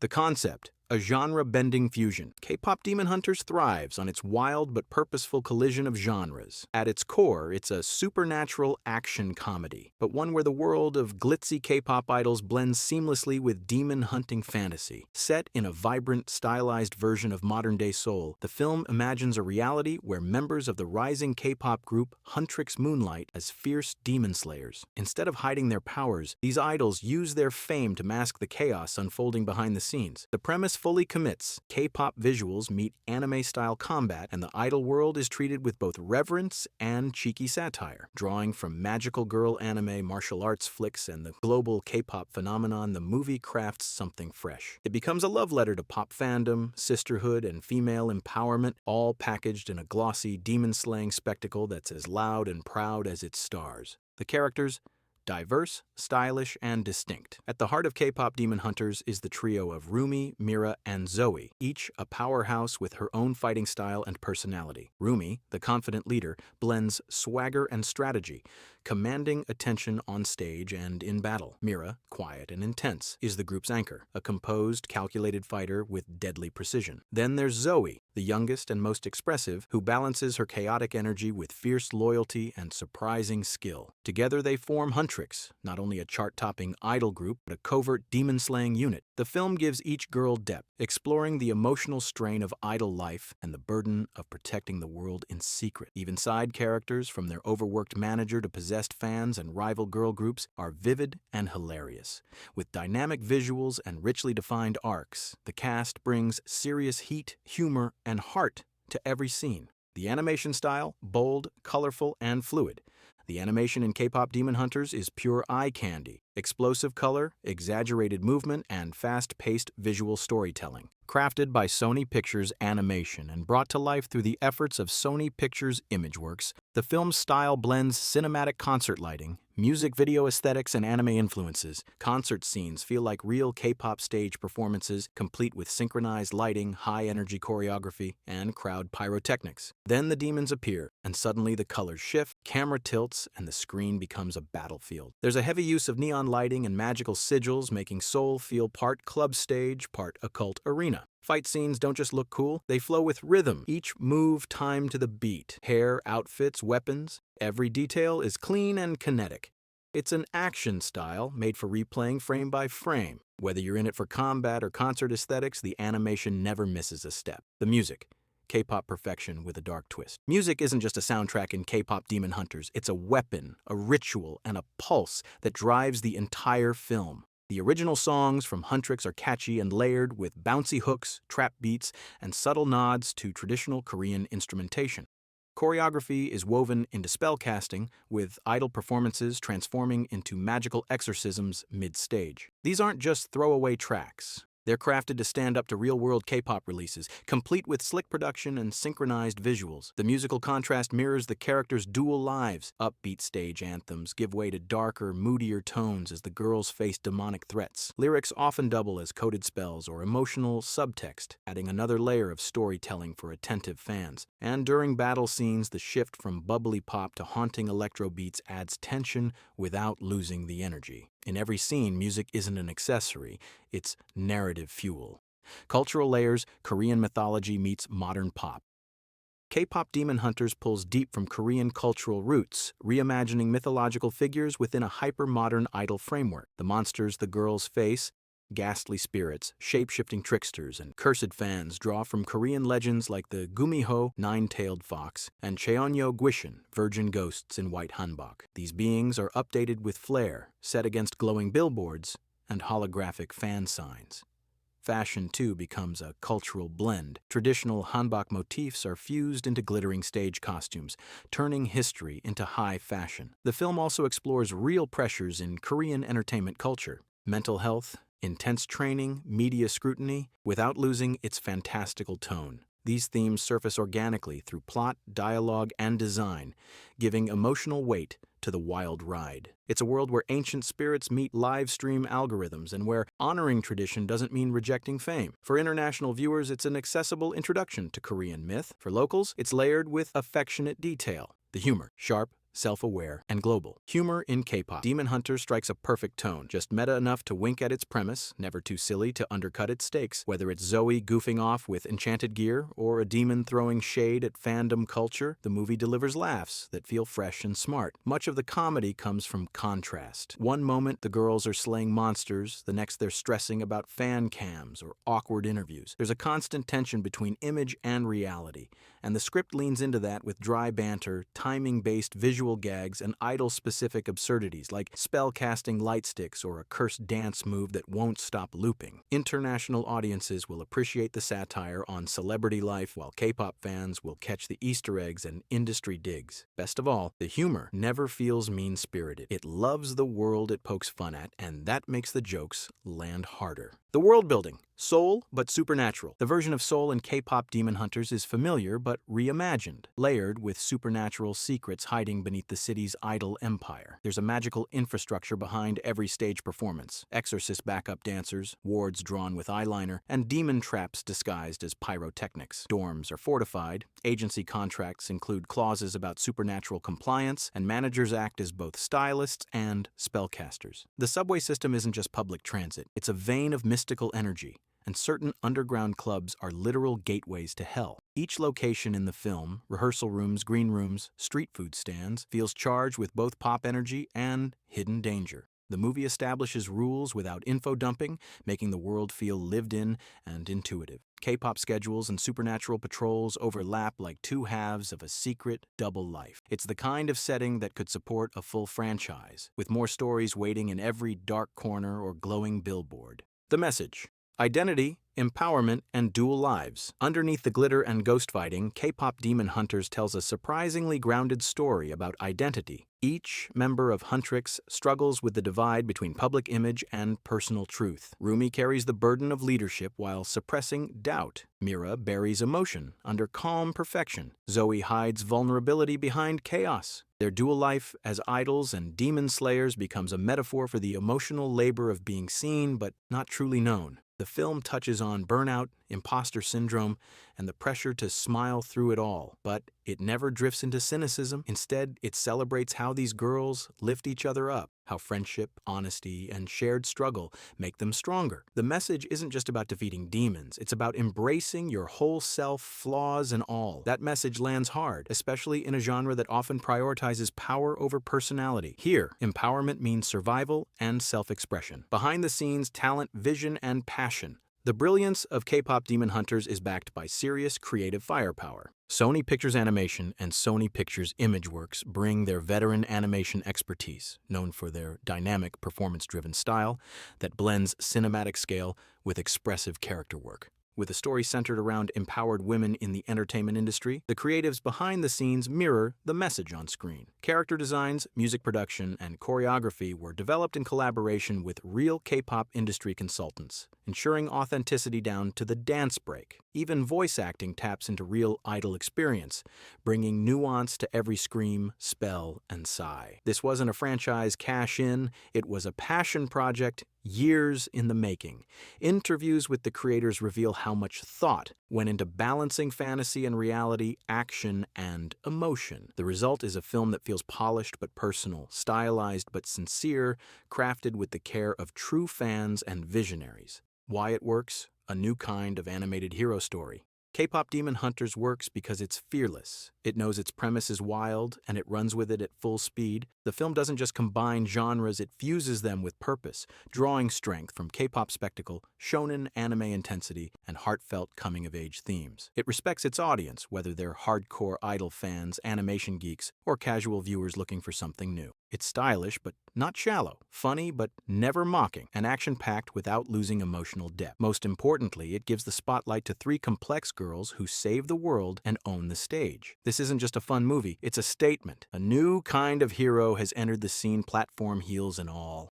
The concept, a genre-bending fusion. K-pop Demon Hunters thrives on its wild but purposeful collision of genres. At its core, it's a supernatural action comedy, but one where the world of glitzy K-pop idols blends seamlessly with demon-hunting fantasy. Set in a vibrant, stylized version of modern-day Seoul, the film imagines a reality where members of the rising K-pop group Huntrix moonlight as fierce demon slayers. Instead of hiding their powers, these idols use their fame to mask the chaos unfolding behind the scenes. The premise fully commits. K-pop visuals meet anime-style combat, and the idol world is treated with both reverence and cheeky satire. Drawing from magical girl anime, martial arts flicks, and the global K-pop phenomenon, the movie crafts something fresh. It becomes a love letter to pop fandom, sisterhood, and female empowerment, all packaged in a glossy, demon-slaying spectacle that's as loud and proud as its stars. The characters? Diverse, stylish, and distinct. At the heart of K-pop Demon Hunters is the trio of Rumi, Mira, and Zoey, each a powerhouse with her own fighting style and personality. Rumi, the confident leader, blends swagger and strategy, commanding attention on stage and in battle. Mira, quiet and intense, is the group's anchor, a composed, calculated fighter with deadly precision. Then there's Zoey, the youngest and most expressive, who balances her chaotic energy with fierce loyalty and surprising skill. Together they form Huntrix, not only a chart-topping idol group, but a covert demon-slaying unit. The film gives each girl depth, exploring the emotional strain of idol life and the burden of protecting the world in secret. Even side characters, from their overworked manager to possessed fans and rival girl groups, are vivid and hilarious. With dynamic visuals and richly defined arcs, the cast brings serious heat, humor, and heart to every scene. The animation style, bold, colorful, and fluid. The animation in K-pop Demon Hunters is pure eye candy. Explosive color, exaggerated movement, and fast-paced visual storytelling. Crafted by Sony Pictures Animation and brought to life through the efforts of Sony Pictures Imageworks, the film's style blends cinematic concert lighting, music video aesthetics, and anime influences. Concert scenes feel like real K-pop stage performances, complete with synchronized lighting, high-energy choreography, and crowd pyrotechnics. Then the demons appear, and suddenly the colors shift, camera tilts, and the screen becomes a battlefield. There's a heavy use of neon lighting and magical sigils, making Seoul feel part club stage, part occult arena. Fight scenes don't just look cool, they flow with rhythm, each move timed to the beat. Hair, outfits, weapons, every detail is clean and kinetic. It's an action style made for replaying frame by frame. Whether you're in it for combat or concert aesthetics, the animation never misses a step. The music. K-pop perfection with a dark twist. Music isn't just a soundtrack in K-pop Demon Hunters, it's a weapon, a ritual, and a pulse that drives the entire film. The original songs from Huntrix are catchy and layered with bouncy hooks, trap beats, and subtle nods to traditional Korean instrumentation. Choreography is woven into spellcasting, with idol performances transforming into magical exorcisms mid-stage. These aren't just throwaway tracks. They're crafted to stand up to real-world K-pop releases, complete with slick production and synchronized visuals. The musical contrast mirrors the characters' dual lives. Upbeat stage anthems give way to darker, moodier tones as the girls face demonic threats. Lyrics often double as coded spells or emotional subtext, adding another layer of storytelling for attentive fans. And during battle scenes, the shift from bubbly pop to haunting electro beats adds tension without losing the energy. In every scene, music isn't an accessory, it's narrative fuel. Cultural layers, Korean mythology meets modern pop. K-pop Demon Hunters pulls deep from Korean cultural roots, reimagining mythological figures within a hyper-modern idol framework. The monsters the girls face, ghastly spirits, shape-shifting tricksters, and cursed fans draw from Korean legends like the Gumiho, nine-tailed fox, and Cheonyo Gwishin, virgin ghosts in white hanbok. These beings are updated with flair, set against glowing billboards and holographic fan signs. Fashion, too, becomes a cultural blend. Traditional hanbok motifs are fused into glittering stage costumes, turning history into high fashion. The film also explores real pressures in Korean entertainment culture: mental health, intense training, media scrutiny, without losing its fantastical tone. These themes surface organically through plot, dialogue, and design, giving emotional weight to the wild ride. It's a world where ancient spirits meet live stream algorithms and where honoring tradition doesn't mean rejecting fame. For international viewers, it's an accessible introduction to Korean myth. For locals, it's layered with affectionate detail. The humor, sharp, self-aware, and global. Humor in K-pop Demon Hunters strikes a perfect tone, just meta enough to wink at its premise, never too silly to undercut its stakes. Whether it's Zoey goofing off with enchanted gear or a demon throwing shade at fandom culture, the movie delivers laughs that feel fresh and smart. Much of the comedy comes from contrast. One moment the girls are slaying monsters, the next they're stressing about fan cams or awkward interviews. There's a constant tension between image and reality, and the script leans into that with dry banter, timing-based visual gags, and idol-specific absurdities like spell-casting light sticks or a cursed dance move that won't stop looping. International audiences will appreciate the satire on celebrity life, while K-pop fans will catch the Easter eggs and industry digs. Best of all, the humor never feels mean-spirited. It loves the world it pokes fun at, and that makes the jokes land harder. The world building. Soul, but supernatural. The version of Soul in K-pop Demon Hunters is familiar, but reimagined, layered with supernatural secrets hiding beneath the city's idol empire. There's a magical infrastructure behind every stage performance. Exorcist backup dancers, wards drawn with eyeliner, and demon traps disguised as pyrotechnics. Dorms are fortified, agency contracts include clauses about supernatural compliance, and managers act as both stylists and spellcasters. The subway system isn't just public transit, it's a vein of mystical energy, and certain underground clubs are literal gateways to hell. Each location in the film, rehearsal rooms, green rooms, street food stands, feels charged with both pop energy and hidden danger. The movie establishes rules without info dumping, making the world feel lived in and intuitive. K-pop schedules and supernatural patrols overlap like two halves of a secret double life. It's the kind of setting that could support a full franchise, with more stories waiting in every dark corner or glowing billboard. The message: identity, empowerment, and dual lives. Underneath the glitter and ghost fighting, K-pop Demon Hunters tells a surprisingly grounded story about identity. Each member of Huntrix struggles with the divide between public image and personal truth. Rumi carries the burden of leadership while suppressing doubt. Mira buries emotion under calm perfection. Zoey hides vulnerability behind chaos. Their dual life as idols and demon slayers becomes a metaphor for the emotional labor of being seen but not truly known. The film touches on burnout, imposter syndrome, and the pressure to smile through it all, but it never drifts into cynicism. Instead, it celebrates how these girls lift each other up, how friendship, honesty, and shared struggle make them stronger. The message isn't just about defeating demons, it's about embracing your whole self, flaws and all. That message lands hard, especially in a genre that often prioritizes power over personality. Here, empowerment means survival and self-expression. Behind the scenes, talent, vision, and passion. The brilliance of K-pop Demon Hunters is backed by serious creative firepower. Sony Pictures Animation and Sony Pictures Imageworks bring their veteran animation expertise, known for their dynamic, performance-driven style that blends cinematic scale with expressive character work. With a story centered around empowered women in the entertainment industry, the creatives behind the scenes mirror the message on screen. Character designs, music production, and choreography were developed in collaboration with real K-pop industry consultants, ensuring authenticity down to the dance break. Even voice acting taps into real idol experience, bringing nuance to every scream, spell, and sigh. This wasn't a franchise cash-in, it was a passion project, years in the making. Interviews with the creators reveal how much thought went into balancing fantasy and reality, action and emotion. The result is a film that feels polished but personal, stylized but sincere, crafted with the care of true fans and visionaries. Why it works? A new kind of animated hero story. K-pop Demon Hunters works because it's fearless. It knows its premise is wild, and it runs with it at full speed. The film doesn't just combine genres, it fuses them with purpose, drawing strength from K-pop spectacle, shonen anime intensity, and heartfelt coming-of-age themes. It respects its audience, whether they're hardcore idol fans, animation geeks, or casual viewers looking for something new. It's stylish, but not shallow, funny, but never mocking, and action-packed without losing emotional depth. Most importantly, it gives the spotlight to three complex girls who save the world and own the stage. This isn't just a fun movie, it's a statement. A new kind of hero has entered the scene, platform heels and all.